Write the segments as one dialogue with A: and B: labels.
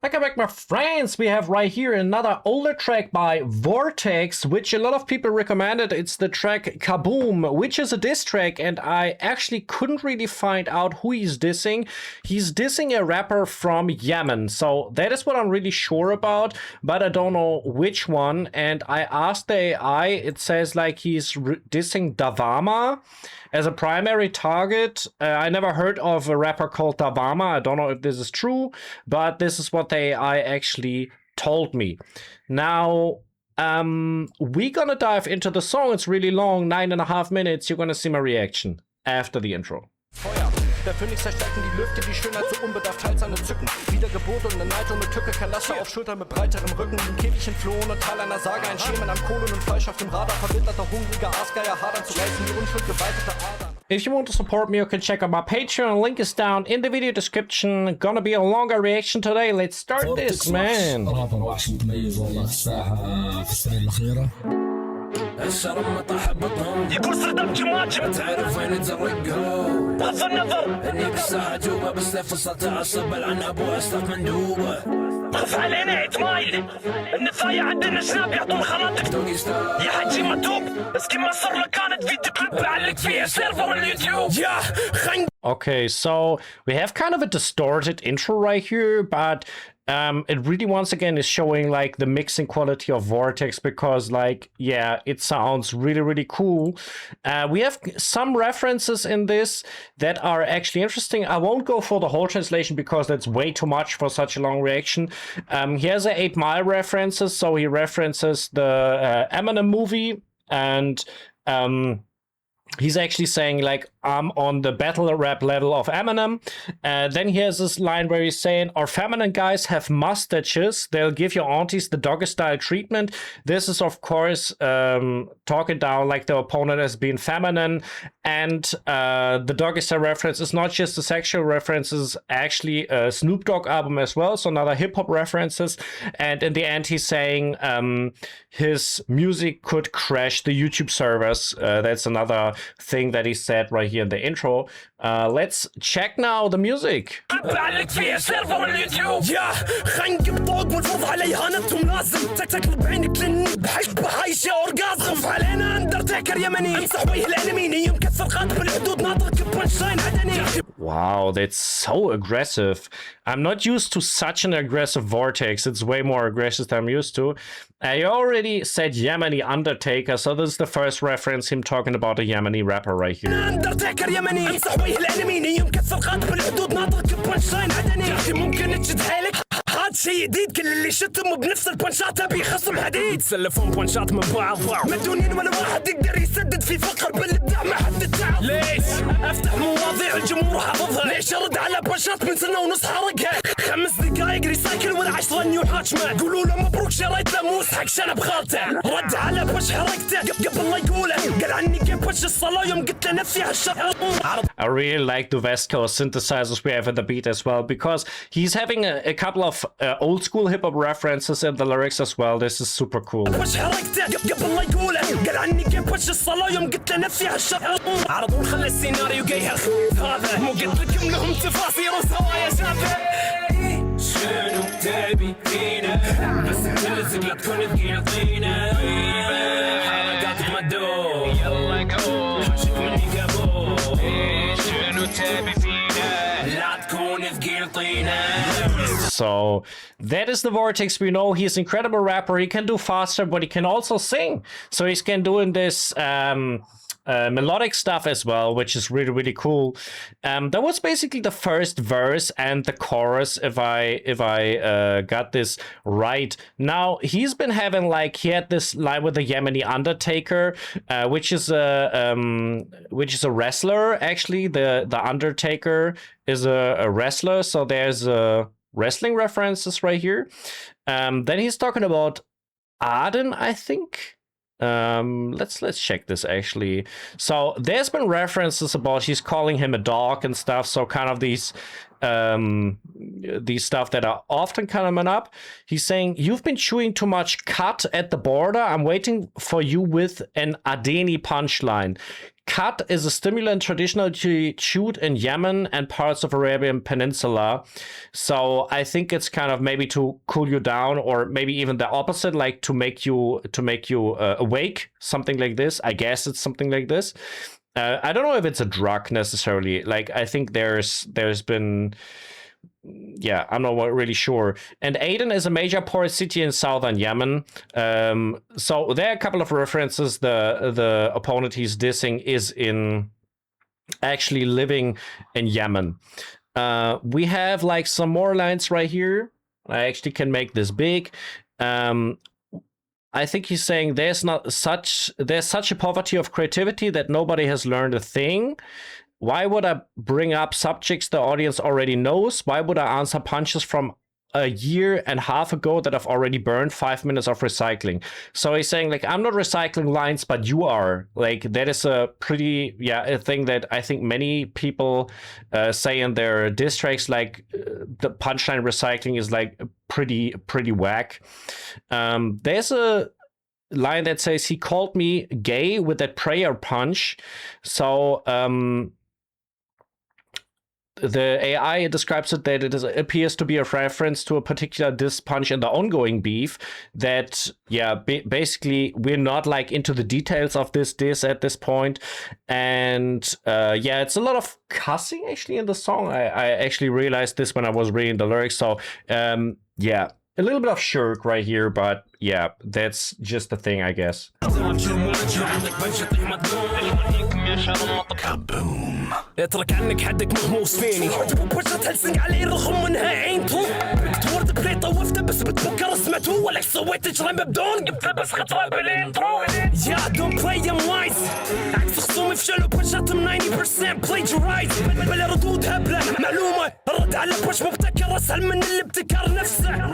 A: Welcome back, my friends. We have right here another older track by Vortex, which a lot of people recommended. It's the track Kaboom, which is a diss track, and I actually couldn't really find out who he's dissing. He's dissing a rapper from Yemen, so that is what I'm really sure about, but I don't know which one. And I asked the AI, it says like he's dissing Davama as a primary target. I never heard of a rapper called Davama. I don't know if this is true, but this is what the AI actually told me. Now, we're gonna dive into the song. It's really long, 9.5 minutes. You're gonna see my reaction after the intro.
B: Feuer, der Phönix zerstreiten die Lüfte, die Schönheit so unbedarft teilt seine Zücken. Wiedergeburt und eine Neid und eine Tücke, kein Laster auf Schultern mit breiterem Rücken. Im Käfig entflohen und Teil einer Sage, ein Schemen am Kohlen und Fleisch auf dem Radar. Verwitterter, hungriger Aasgeier hadern zu reißen, die Unschuld geweitete Adern.
A: If you want to support me, you can check out my Patreon. Link is down in the video description. Gonna be a longer reaction today. Let's start this, man.
C: الشرم طاح بطنهم يكون صدام جماجم تعرف وين تزرقهم بغض النظر اني بالساعة جوبة بس فصلت عصب العنب واسلك مندوبة طرف علينا عتمايل النفاية عندنا شناب يعطون خراطك يا حجي مطوب بس كيما صار لك كانت فيديو كليب بعلق فيها سيرفر اليوتيوب يا خنق.
A: Okay, so we have kind of a distorted intro right here, but it really once again is showing like the mixing quality of Vortex, because like, yeah, it sounds really, really cool. We have some references in this that are actually interesting. I won't go for the whole translation because that's way too much for such a long reaction. He has a 8 Mile references, so he references the Eminem movie, and he's actually saying like, I'm on the battle rap level of Eminem. Then he has this line where he's saying, our feminine guys have mustaches. They'll give your aunties the doggy style treatment. This is, of course, talking down like the opponent as being feminine. And the doggy style reference is not just a sexual reference, it's actually a Snoop Dogg album as well. So another hip hop references. And in the end, he's saying his music could crash the YouTube servers. That's another thing that he said right here in the intro. Let's check now the music.
C: بعلق فيها سيرفر اليوتيوب يا خنق بطوق والفرض عليها نبتم لازم تكتك بعينك لاني بحايش يا اورجازم علينا اندرتيكر يمني امسح وجه الالمينيوم كثر قاد بالحدود ناطرك ببنشلاين عدني.
A: Wow, that's so aggressive. I'm not used to such an aggressive Vortex. It's way more aggressive than I'm used to. I already said Yemeni Undertaker, so this is the first reference, him talking about a Yemeni rapper right here.
C: اندرتيكر يمني امسح وجه الالمينيوم كثر قاد بالحدود ناطرك ببنشلاين عدني. ممكن تشد حيلك هاد شي جديد، كل اللي شتموا بنفس البنشات ابي خصم حديد. يتسلفون بنشات من بعض مديونين ولا واحد يقدر يسدد في فقر بالابداع ما حد تعب. ليش افتح مواضيع الجمهور حافظها؟ ليش ارد على بنشات من سنه ونص حرقها؟ 5 دقايق ريسايكل ولا 10 نيو حاچمه. قولوا له مبروك شريت له موس حق شنب خالته. رد على بش حرقته قبل لا يقوله، قال عني كيف بش الصلاه يوم قلت له نفسي هالشر.
A: I really like the West Coast synthesizers we have in the beat as well, because he's having a couple of old school hip hop references in the lyrics as well. This is super cool.
C: بش حرقته قبل لا يقوله، قال عني كيف بش الصلاه يوم قلت له نفسي هالشر. عرضون خلى السيناريو جاي هذا مو قلت لكم لهم تفاصيل وسوايا شافه. شنو تبي فينا بس تلزق لا تكون ثقيل طينه حركاتك مدوب يلا كوم حشك مني كابوم. شنو تبي فينا لا تكون ثقيل طينه.
A: So that is the Vortex. We know he's an incredible rapper. He can do faster, but he can also sing. So he's can doing this melodic stuff as well, which is really, really cool. That was basically the first verse and the chorus, if I got this right. Now he's been having like, he had this line with the Yemeni Undertaker, which is a wrestler. Actually, the Undertaker is a wrestler, so there's wrestling references right here. Then he's talking about Aden, I think. Let's check this actually. So there's been references about he's calling him a dog and stuff, so kind of these stuff that are often coming up. He's saying, you've been chewing too much cut at the border. I'm waiting for you with an Adeni punchline. Cut is a stimulant traditionally chewed in Yemen and parts of Arabian Peninsula. So I think it's kind of maybe to cool you down, or maybe even the opposite, like to make you awake, something like this. I guess it's something like this. I don't know if it's a drug necessarily. Like, I think there's been, yeah, I'm not really sure. And Aden is a major port city in southern Yemen. So there are a couple of references. The opponent he's dissing is in actually living in Yemen. We have like some more lines right here. I actually can make this big. I think he's saying there's such a poverty of creativity that nobody has learned a thing. Why would I bring up subjects the audience already knows? Why would I answer punches from a year and a half ago that I've already burned 5 minutes of recycling? So he's saying, like, I'm not recycling lines, but you are. Like, that is a pretty, a thing that I think many people say in their diss tracks, like, the punchline recycling is, like, pretty whack. There's a line that says, he called me gay with that prayer punch. So, the AI describes it that it appears to be a reference to a particular diss punch in the ongoing beef. That, basically we're not like into the details of this diss at this point. And it's a lot of cussing actually in the song. I actually realized this when I was reading the lyrics. So a little bit of shirk right here, but yeah, that's just the thing, I guess.
C: Kaboom. اترك عنك حدك مهموس فيني بوجه تلسق علي رغم منها عينته بكت وورد بلاي طوفته بس بتفكر اسمته ولك سويت تجري ببدون قبته بس خطوه بالانترو يا دون بلاي يا وايز عكس خصومي فشلوا بوجهتهم 90% بلاجرايز بلا ردود هبله معلومه رد على بوش مبتكر اسهل من اللي ابتكر نفسه.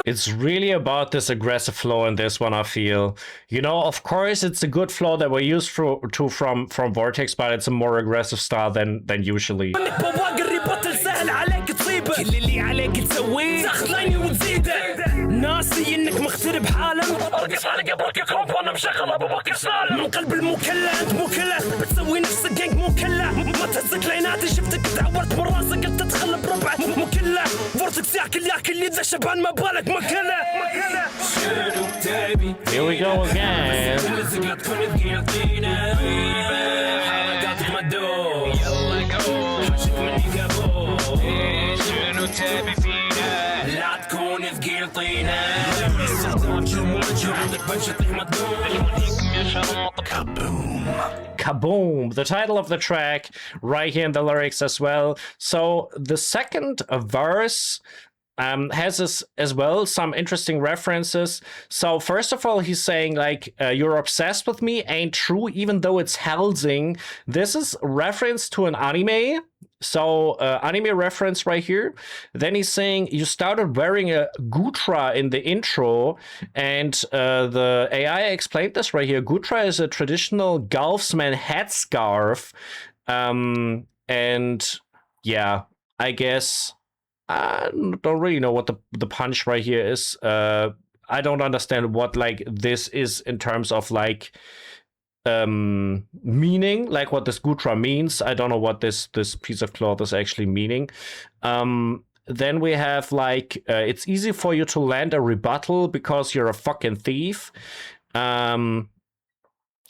A: It's really about this aggressive flow in this one, I feel. You know, of course, it's a good flow that we're used to from Vortex, but it's a more aggressive style than usually.
C: كل اللي عليك تسويه تاخذ لايني وتزيده ناسي انك مغترب حالا ارقص على قبرك كروب وانا مشغل ابو بكر سالم من قلب المكلا انت مكلا بتسوي نفسك جنك مكلا ما تهزك ليناتي شفتك تعورت من راسك انت تخلى بربع مكلا فورتكس ياكل اذا شبان ما بالك مكلا شنو تبي
A: Here we go again.
C: حركاتك مدو يلا جو شوف مني كابوم شنو تبي فينا لا تكون ثقيل طينه
A: Kaboom, the title of the track, right here in the lyrics as well. So the second verse has as well some interesting references. So first of all, he's saying like, you're obsessed with me ain't true, even though it's Helsing. This is reference to an anime. So anime reference right here. Then he's saying you started wearing a gutra in the intro, and the AI explained this right here. Gutra is a traditional Gulfsman headscarf, and yeah, I guess I don't really know what the punch right here is. I don't understand what like this is in terms of like meaning, like what this gutra means. I don't know what this piece of cloth is actually meaning. Then we have like it's easy for you to land a rebuttal because you're a fucking thief.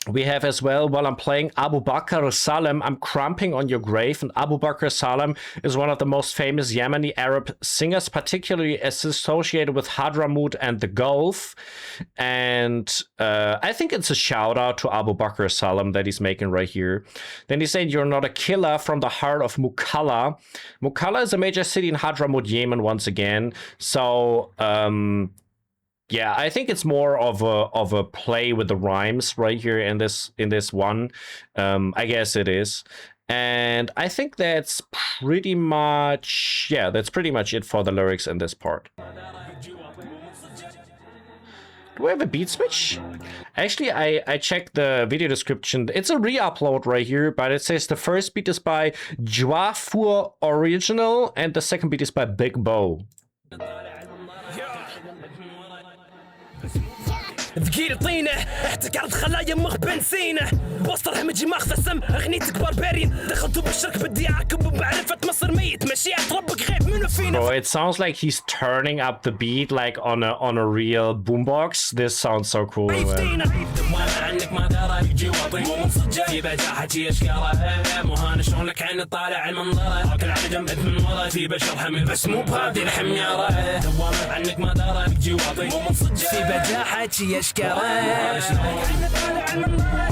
A: We have as well, while I'm playing Abu Bakr Salem, I'm cramping on your grave. And Abu Bakr Salem is one of the most famous Yemeni Arab singers, particularly associated with Hadramaut and the Gulf. And I think it's a shout out to Abu Bakr Salem that he's making right here. Then he's saying, you're not a killer from the heart of Mukalla. Mukalla is a major city in Hadramaut, Yemen, once again. So, yeah, I think it's more of a play with the rhymes right here in this one. I guess it is. And I think that's pretty much it for the lyrics in this part. Do we have a beat switch? Actually, I checked the video description. It's a re-upload right here, but it says the first beat is by Joafur Original and the second beat is by Big Bo.
C: ثقيل طينه احتكرت خلايا مخ بنسينه بوستر همجي ماخذ سم اغنيتك باربارين دخلتوا بالشرك بدي اعاقب بمعرفه مصر ميت مشيئة ربك غيب منو فينا.
A: Bro, it sounds like he's turning up the beat like on a real boombox. This sounds so cool, man.
C: عنك ما دارك جوابي مو منصجة في بجاحتي اشكاله مو هان شلون لك عين طالع المنظره اكل على جنب من ورا في بشر حمل بس مو بهذه الحمياره دوامه عنك ما دارك جوابي مو منصجة في بجاحتي اشكاله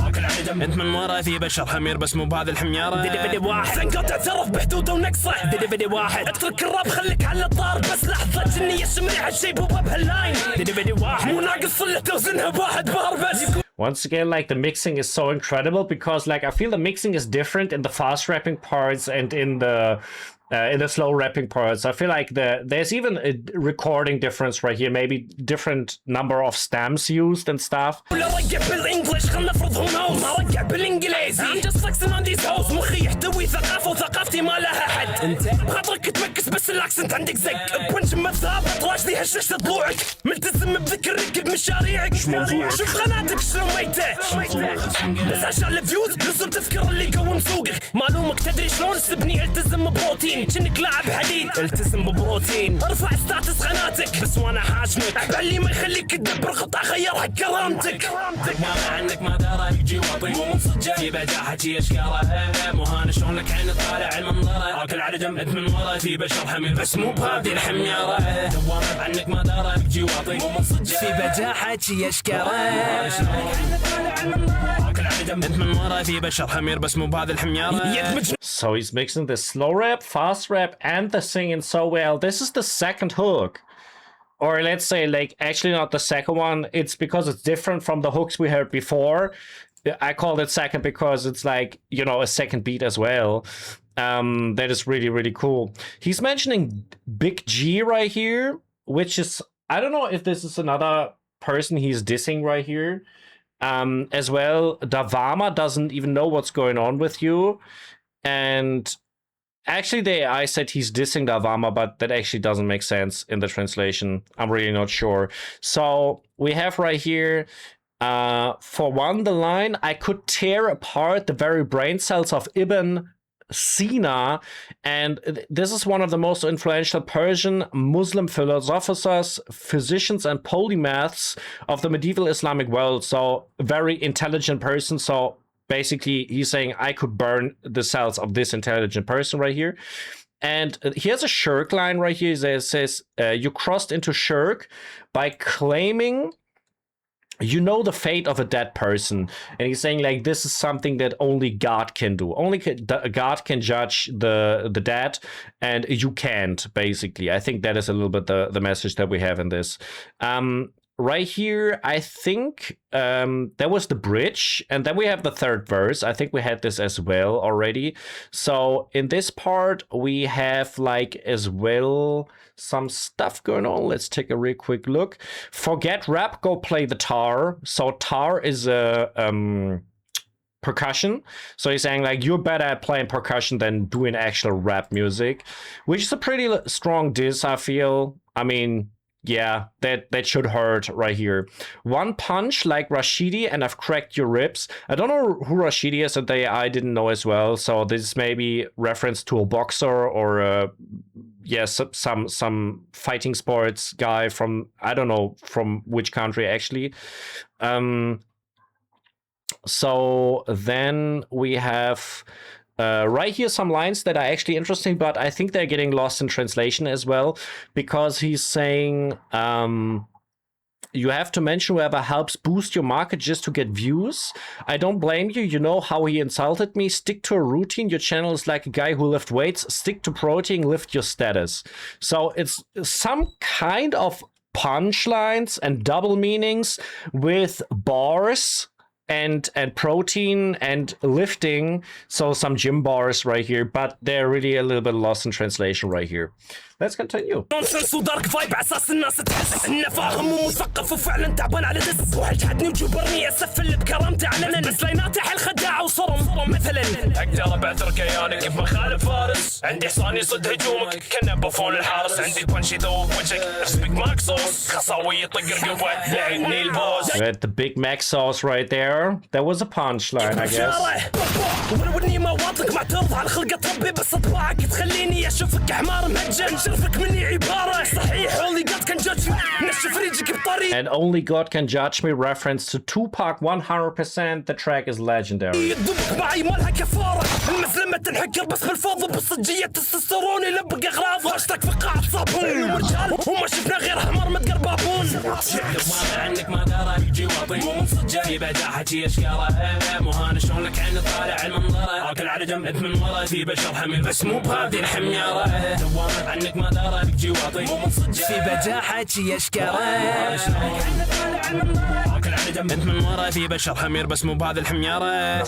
C: اكل على جنب انت من ورا في بشر حمير بس مو بهذه الحمياره بدي واحد زنقه تعترف بحدوده ونقصه بدي واحد اترك الراب خليك على الطار بس لحظه جني يسمع هالشي بهاللاين بدي واحد مو ناقص اللي توزنها بواحد بار بس.
A: Once again, like the mixing is so incredible because like I feel the mixing is different in the fast rapping parts and in the slow rapping parts. I feel like there's even a recording difference right here, maybe different number of stamps used and stuff.
C: I'm just flexing on these hoes مخي يحتوي ثقافة وثقافتي ما لها حد انت بخاطرك تمكس بس الاكسنت عندك زق بنش مثابة راشدي هششت ضلوعك ملتزم بذكرك بمشاريعك شوف قناتك شلون ميتة بس عشان الفيوز لازم تذكر اللي يقوم سوقك معلومك تدري شلون استبني التزم ببروتين كأنك لاعب حديد التزم ببروتين ارفع ستاتس قناتك بس وانا حاشمك احبالي ما يخليك تدبر خطأ غيرها كرامتك ما عنك ما دارك جوابي مو منصجة في بجاحتي اشكاله مو هان شلون لك عين طالع المنظره اكل على جنب انت من ورا في بشر حمير بس مو بهذه الحمياره دوامه عنك ما دارك جوابي مو منصجة في بجاحتي اشكاله اكل على جنب انت من ورا في بشر حمير بس مو بهذه الحمياره.
A: So he's mixing the slow rap, fast rap, and the singing so well. This is the second hook. Or let's say, like, actually not the second one. It's because it's different from the hooks we heard before. I called it second because it's like, you know, a second beat as well. That is really, really cool. He's mentioning Big G right here, which is, I don't know if this is another person he's dissing right here. As well, Davama doesn't even know what's going on with you. And actually, the AI said he's dissing Davama, but that actually doesn't make sense in the translation. I'm really not sure. So we have right here, for one, the line, I could tear apart the very brain cells of Ibn Sina. And this is one of the most influential Persian Muslim philosophers, physicians, and polymaths of the medieval Islamic world. So very intelligent person. So basically, he's saying, I could burn the cells of this intelligent person right here. And here's a shirk line right here that says, you crossed into shirk by claiming you know the fate of a dead person. And he's saying, like, this is something that only God can do. Only God can judge the dead, and you can't, basically. I think that is a little bit the message that we have in this. Right here, I think there was the bridge, and then we have the third verse. I think we had this as well already. So in this part, we have like as well some stuff going on. Let's take a real quick look. Forget rap, go play the tar. So tar is a percussion. So he's saying like you're better at playing percussion than doing actual rap music, which is a pretty strong diss, I feel. I mean, yeah, that should hurt right here. One punch like Rashidi and I've cracked your ribs. I don't know who Rashidi is, and I didn't know as well. So this may be reference to a boxer or some fighting sports guy from, I don't know from which country actually. So then we have right here some lines that are actually interesting, but I think they're getting lost in translation as well, because he's saying you have to mention whoever helps boost your market just to get views. I don't blame you. You know how he insulted me. Stick to a routine. Your channel is like a guy who lifts weights. Stick to protein, lift your status. So it's some kind of punchlines and double meanings with bars and protein and lifting. So some gym bars right here, but they're really a little bit lost in translation right here. let's continue.
C: نونسنس ودارك فايب عساس الناس تحس انه فاهم ومثقف وفعلا تعبان على دس وحجحتني وجبرني اسفل بكرامتي علنا بس لايناتي حل خداعه وصرم مثلا اقدر ابعثر كيانك بمخالف فارس عندي حصان يصد هجومك كنا بفون الحارس عندي بانشي ذوب وجهك اسبك ماك صوص خصاوي يطق رقبه لعبني البوس.
A: The Big Mac sauce right there. That was a punchline, I guess.
C: وني ما واطلق معترض على خلقة ربي بس اطباعك تخليني اشوفك حمار مهجن شرفك مني عبارة صحيح only God can judge me نشف ريجك بطريق
A: And only God can judge me reference to Tupac 100%. The track is legendary.
C: يدبك معي مالها كفارة المسلمة تنحكر بس بالفاضل بالصجية تستوستيرون يلبق اغراض اشتك في قاعة صابون ورجال وما شفنا غير حمار متقر بابون عنك ما دارك جوابي مو من صجة في بداحتي اشكاله مهان شلون لك عين طالع المنظرة اكل على جنب من ورا في بشر حمل بس مو بهذه الحميارة دوامك عنك ما دارك جوابي مو من صجة في بداحتي اشكاله اكل على جنب من ورا في بشر حمير بس مو بهذه الحميارة.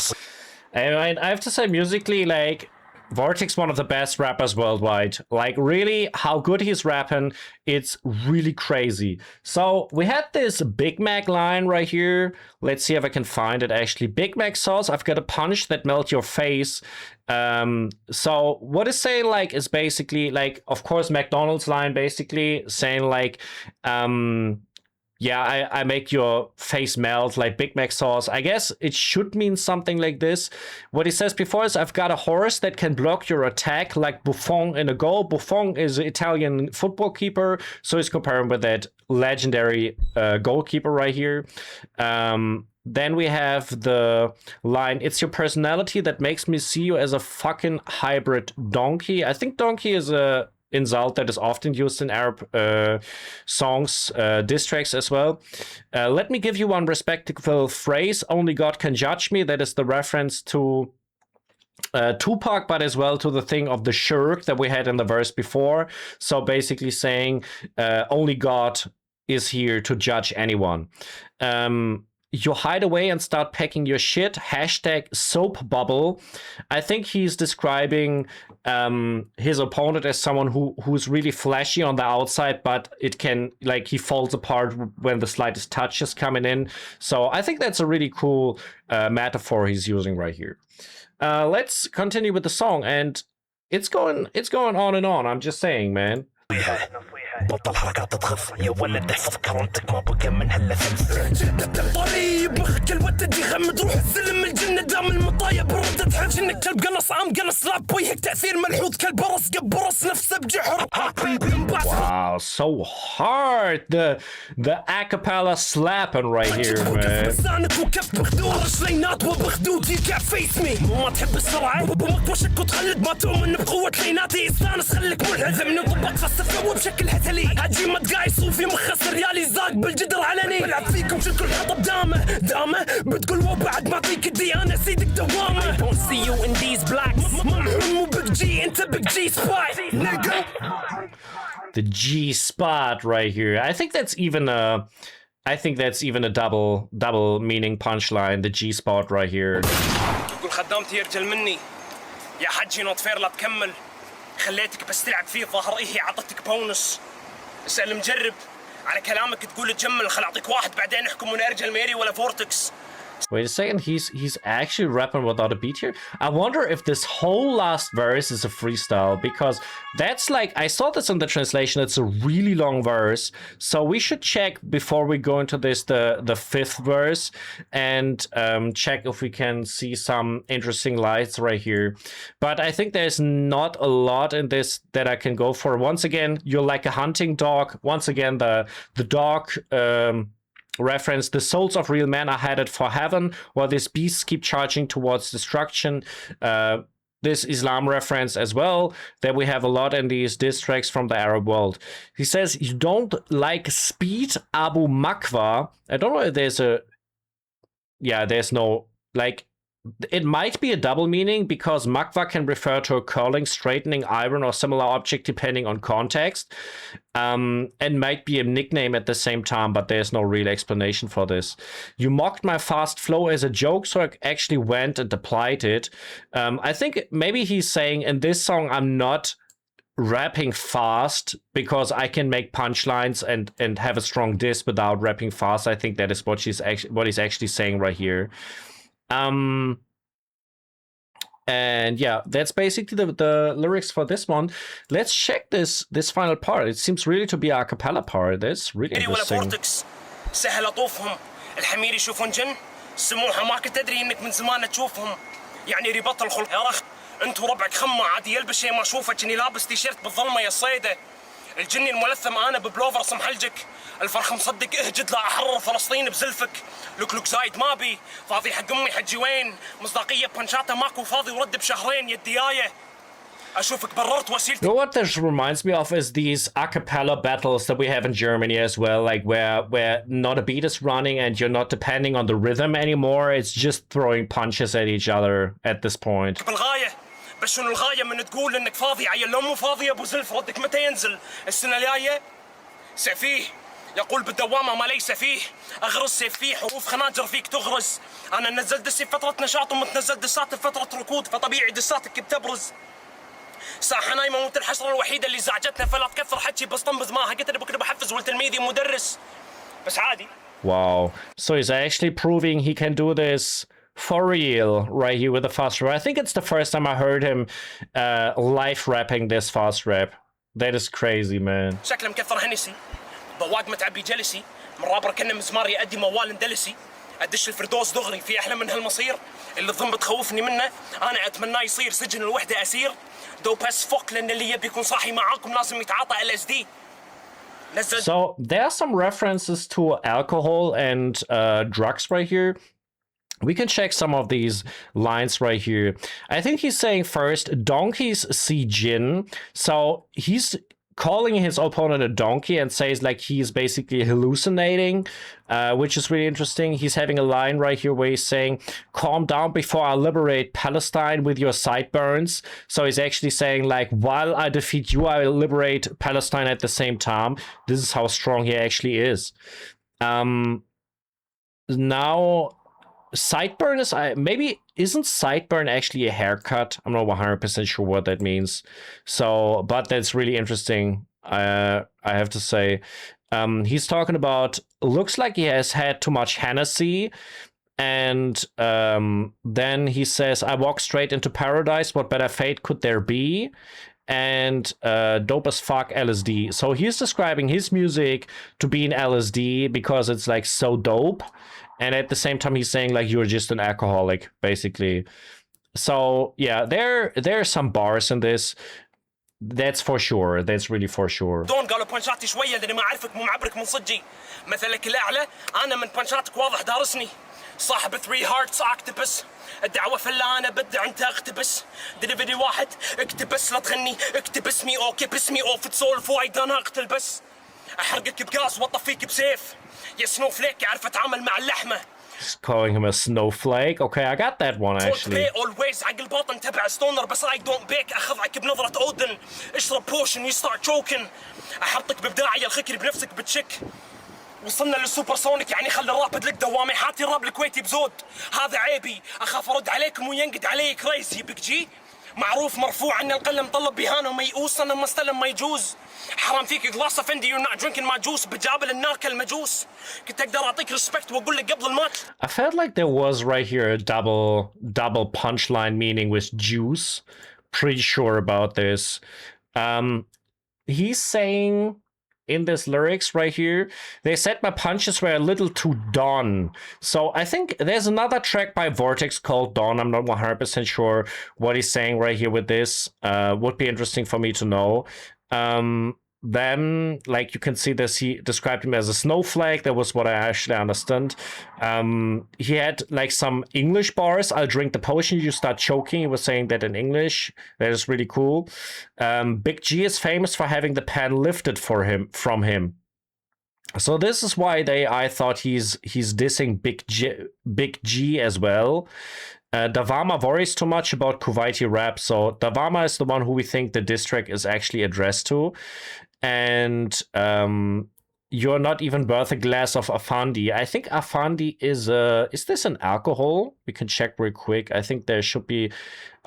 A: And I have to say, musically, like, Vortex, one of the best rappers worldwide. Like, really, how good he's rapping, it's really crazy. So, we had this Big Mac line right here. Let's see if I can find it, actually. Big Mac sauce, I've got a punch that melt your face. So, what it's saying, like, is basically, like, of course, McDonald's line, basically, saying, like, yeah, I make your face melt like Big Mac sauce. I guess it should mean something like this. What he says before is, I've got a horse that can block your attack like Buffon in a goal. Buffon is an Italian football keeper, so he's comparing with that legendary goalkeeper right here. Then we have the line, it's your personality that makes me see you as a fucking hybrid donkey. I think donkey is a insult that is often used in Arab songs, diss tracks as well. Let me give you one respectful phrase, only God can judge me. That is the reference to Tupac, but as well to the thing of the shirk that we had in the verse before. So basically saying only God is here to judge anyone. You hide away and start packing your shit. Hashtag soap bubble. I think he's describing his opponent as someone who's really flashy on the outside, but it can, like, he falls apart when the slightest touch is coming in. So I think that's a really cool metaphor he's using right here. Let's continue with the song, and it's going on and on. I'm just saying, man.
C: بطل حركات تخف يا ولد احفظ كرامتك ما بقى من هالثلث طريب مخك الوتد يغمد روح السلم الجنة دام المطايا بردة حج انك كلب قنص عام قنص لعب وجهك تأثير ملحوظ كالبرص قبرص نفسه بجحر.
A: Wow, so hard. The acapella slapping right here, man.
C: لسانك وكف بخدور رجلينات وبخدود يقع في اسمي مو ما تحب السرعة بمك وشك وتخلد ما تؤمن بقوة ليناتي استانس خليك ملحد من طبق فلسفة وبشكل هتلي هاجي ما تقايس وفي مخس ريالي زاق بالجدر علني بلعب فيكم شكل حطب دامه بتقول وبعد ما فيك الديانة سيدك دوامة I don't see you in these blacks ممحون مو بيج جي انت بيج جي سباي nigga.
A: The G spot right here. I think that's even a double meaning punchline. The G spot right here.
C: تقول خدامتي يرجل مني يا حجي نطفير لا تكمل خليتك بس تلعب فيه ظهر إيه عطتك بونس اسأل مجرب على كلامك تقول تجمل خل أعطيك واحد بعدين نحكم ونرجل ميري ولا فورتكس.
A: Wait a second, he's actually rapping without a beat here. I wonder if this whole last verse is a freestyle, because that's like, I saw this in the translation, it's a really long verse. So we should check before we go into this, the fifth verse, and check if we can see some interesting lights right here. But I think there's not a lot in this that I can go for. Once again, you're like a hunting dog. Once again, the dog reference, the souls of real men are headed for heaven, while these beasts keep charging towards destruction. This Islam reference as well, that we have a lot in these diss tracks from the Arab world. He says, you don't like speed, Abu Makwa. I don't know if there's a... Yeah, there's no... Like, it might be a double meaning, because Makwa can refer to a curling, straightening iron or similar object depending on context, and might be a nickname at the same time, but there's no real explanation for this. You mocked my fast flow as a joke, so I actually went and applied it. I think maybe he's saying in this song I'm not rapping fast because I can make punchlines and have a strong diss without rapping fast. I think that is what he's actually saying right here. And yeah, that's basically the lyrics for this one. Let's check this final part. It seems really to be a cappella part. That's really interesting.
C: فورتكس سهل اطوفهم الحمير يشوفون جن سموحه ما كنت ادري انك من زمان تشوفهم يعني رباط الخلق يا رخ انت وربعك خمه عادي يلبس شيء ما اشوفه كني لابس تيشيرت بالظلمه يا صيده الجني الملثم انا ببلوفر صمحلجك الفرخ مصدق اهجد لا احرر فلسطين بزلفك لوك زايد ما بي فاضي حق امي حجي وين مصداقيه بانشاته ماكو فاضي ورد بشهرين يديايه اشوفك بررت وسيلتي.
A: You know what this reminds me of is these a cappella battles that we have in Germany as well, like where not a beat is running and you're not depending on the rhythm anymore. It's just throwing punches at each other at this point.
C: بالغايه بس شنو الغايه من تقول انك فاضي عيل لو مو فاضي ابو زلف ردك متى ينزل السنه الجايه سفيه يقول بالدوامه ما ليس فيه اغرس سيف فيه حروف خناجر فيك تغرز انا نزلت دسي فتره نشاط ومتنزل دسات بفتره ركود فطبيعي دساتك بتبرز ساحه نايمه وانت الحشره الوحيده اللي زعجتنا فلا تكثر حكي بس طنبز ما قلت لي بكره بحفز ولتلميذي مدرس بس عادي.
A: Wow. So he's actually proving he can do this for real right here with the fast rap. I think it's the first time I heard him live rapping this fast rap. That is crazy, man.
C: شكله مكثر هنسي ضواد متعبي جلسي من رابر كنا مزمار يأدي موال اندلسي ادش الفردوس دغري في احلى من هالمصير اللي الذنب تخوفني منه انا اتمناه يصير سجن الوحده اسير دو بس فوق لان اللي يبي يكون صاحي معاكم لازم يتعاطى LSD.
A: So there are some references to alcohol and drugs right here. We can check some of these lines right here. I think he's saying first, donkeys see jinn. So he's calling his opponent a donkey and says like he's basically hallucinating, which is really interesting. He's having a line right here where he's saying, calm down before I liberate Palestine with your sideburns. So he's actually saying like, while I defeat you, I will liberate Palestine at the same time. This is how strong he actually is. Now, sideburn is, maybe isn't sideburn actually a haircut? I'm not 100% sure what that means. So, but that's really interesting. I have to say, he's talking about, looks like he has had too much Hennessy. And then he says, I walk straight into paradise. What better fate could there be? And dope as fuck LSD. So he's describing his music to be an LSD because it's like so dope. And at the same time, he's saying like you're just an alcoholic, basically. So yeah, there are some bars in this. That's for sure. That's really for sure.
C: دون قالوا بانشاتي شويه لاني ما اعرفك مو معبرك من صجي مثلك الاعلى انا من بانشاتك واضح دارسني صاحب 3 هارتس اكتبس الدعوه فلانه بدع انت اقتبس دليفري واحد اكتبس لا تغني اكتب اسمي اوكي باسمي اوف تسولف وايد انا اقتل بس احرقك بغاز واطفيك بسيف يا سنوفليك عارف اتعامل مع اللحمه.
A: Just calling him a snowflake. Okay, I got that one actually.
C: always عقل باطن تبع ستونر بس I don't bake اخضعك بنظره اودن اشرب بوشن you start choking احطك ببداعي الخكري بنفسك بتشك وصلنا للسوبر سونيك يعني خلي الراب لك دوامي حاتي الراب الكويتي بزود هذا عيبي اخاف ارد عليكم وينقد علي كريزي بيك جي معروف مرفوع عن القلم طلب بهانه وميؤوس انا ما استلم ما يجوز حرام فيك جلاس افندي you're not drinking my juice بجابل الناكل المجوس كنت اقدر اعطيك ريسبكت واقول لك قبل الماتش.
A: I felt like there was right here a double punchline meaning with juice. Pretty sure about this. He's saying in this lyrics right here, they said my punches were a little too done. So I think there's another track by Vortex called Dawn. I'm not 100% sure what he's saying right here with this. Would be interesting for me to know. Then, like you can see this, he described him as a snowflake. That was what I actually understand. He had like some English bars. I'll drink the potion, you start choking. He was saying that in English. That is really cool. Big G is famous for having the pen lifted from him. So this is why I thought he's dissing Big G as well. Davama worries too much about Kuwaiti Rap. So Davama is the one who we think the diss track is actually addressed to. And you're not even worth a glass of Afandi. I think Afandi is this an alcohol? We can check real quick. I think there should be.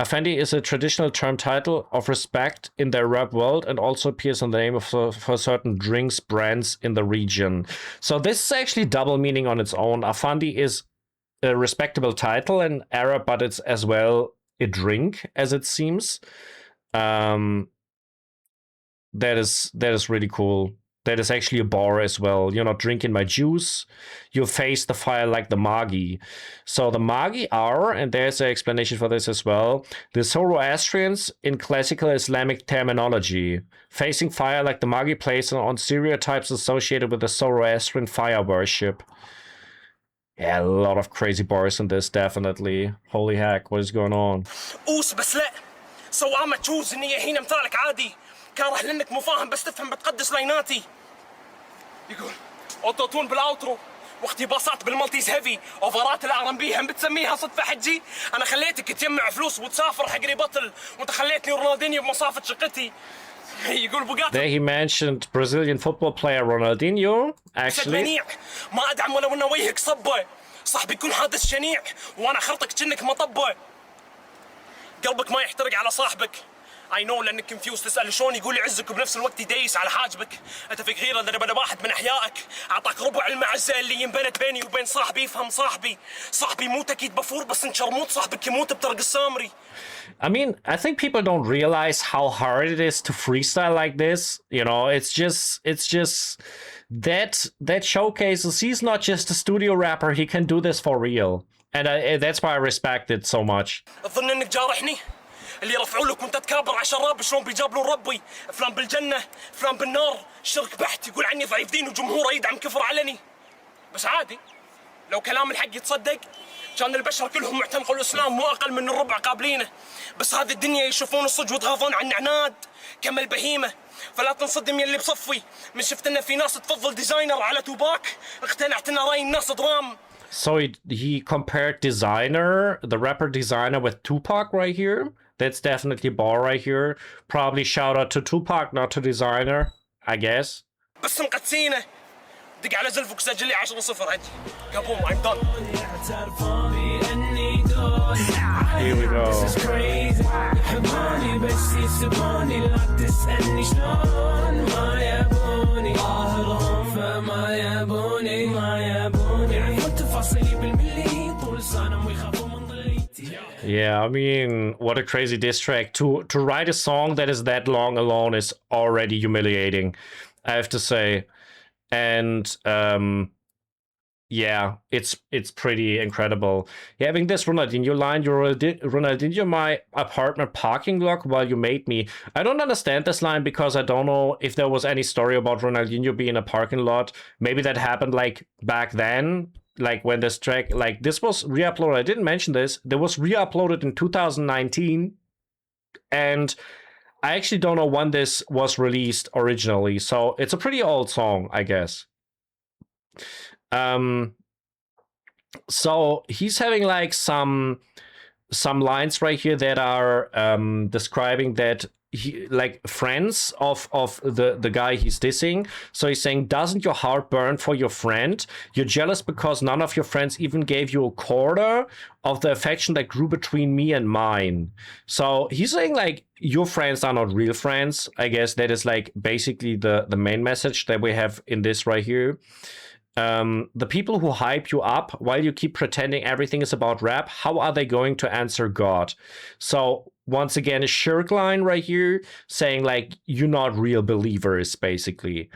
A: Afandi is a traditional term title of respect in the rap world and also appears on the name of for certain drinks brands in the region. So this is actually double meaning on its own. Afandi is a respectable title in Arab, but it's as well a drink, as it seems. That is really cool. That is actually a bar as well. You're not drinking my juice. You face the fire like the Magi. So the Magi are, and there's an explanation for this as well, the Zoroastrians in classical Islamic terminology. Facing fire like the Magi plays on stereotypes associated with the Zoroastrian fire worship. Yeah, a lot of crazy bars in this, definitely. Holy heck, what is going on?
C: كاره لانك مو فاهم بس تفهم بتقدس لايناتي يقول اوتوتون بالاوترو واقتباسات بالمالتيز هيفي اوفرات الار ام بي هم بتسميها صدفه حجي انا خليتك تجمع فلوس وتسافر حق بطل وانت خليتني رونالدينيو بمصافه شقتي يقول بوغاتو.
A: There he mentioned Brazilian football player Ronaldinho actually.
C: ما ادعم ولو انه وجهك صبه صاحبي يكون حادث شنيع وانا خرطك كأنك مطبه قلبك ما يحترق على صاحبك. I know لانك كونفيوز تسال شلون يقول يعزك وبنفس الوقت يديس على حاجبك. انت فيك غيره لان انا واحد من احيائك اعطاك ربع المعزه اللي ينبنت بيني وبين صاحبي. يفهم صاحبي يموت اكيد بفور بس ان شرموط صاحبك يموت بطرق السامري.
A: I mean, I think people don't realize how hard it is to freestyle like this. You know, it's just that showcases he's not just a studio rapper. He can do this for real, and that's why I respect it so much.
C: اظن انك جارحني اللي رفعوا لك وانت تكابر عشان راب شلون بيجابلون ربي. فلان بالجنه فلان بالنار شرك بحت يقول عني ضعيف دين وجمهوره يدعم كفر علني. بس عادي لو كلام الحق يتصدق كان البشر كلهم معتنقوا الاسلام مو اقل من الربع قابلينه. بس هذه الدنيا يشوفون الصج ويتغاضون عن عناد كما البهيمه. فلا تنصدم يلي بصفي من شفت ان في ناس تفضل ديزاينر على توباك اقتنعت ان راي الناس درام.
A: So he compared Designer, the rapper Designer, with Tupac right here. That's definitely a bar right here. Probably shout out to Tupac, not to Designer, I guess.
C: بس مقدسينه دق على زلفك سجل لي 10-0 هدي كابوم I'm done.
A: Here we go. Yeah, I mean, what a crazy diss track. To write a song that is that long alone is already humiliating, I have to say. And yeah, it's pretty incredible. Having this Ronaldinho line, you Ronaldinho my apartment parking lot while you made me. I don't understand this line because I don't know if there was any story about Ronaldinho being in a parking lot. Maybe that happened like back then. Like when this track, like this was re-uploaded. I didn't mention this. There was re-uploaded in 2019, and I actually don't know when this was released originally. So it's a pretty old song, I guess. So he's having like some lines right here that are describing that he like friends of the guy he's dissing. So he's saying, doesn't your heart burn for your friend? You're jealous because none of your friends even gave you a quarter of the affection that grew between me and mine. So he's saying like your friends are not real friends. I guess that is like basically the main message that we have in this right here. The people who hype you up while you keep pretending everything is about rap, how are they going to answer God? So once again, a shirk line right here saying like, you're not real believers, basically.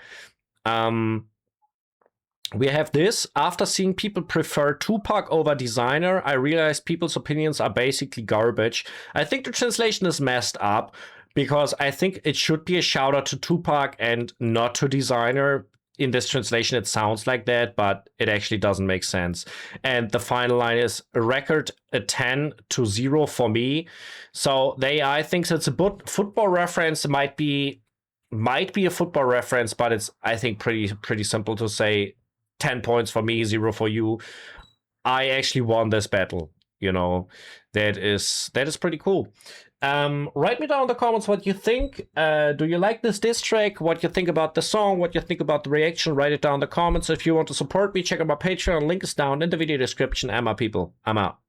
A: We have this. After seeing people prefer Tupac over Designer, I realized people's opinions are basically garbage. I think the translation is messed up because I think it should be a shout out to Tupac and not to Designer. In this translation, it sounds like that, but it actually doesn't make sense. And the final line is a record a 10-0 for me. So the AI thinks it's a football reference. It might be a football reference, but it's, I think, pretty simple to say 10 points for me, 0 for you. I actually won this battle. You know, that is pretty cool. Write me down in the comments what you think. Do you like this diss track? What you think about the song? What you think about the reaction? Write it down in the comments. If you want to support me, check out my Patreon. Link is down in the video description. And my people, I'm out.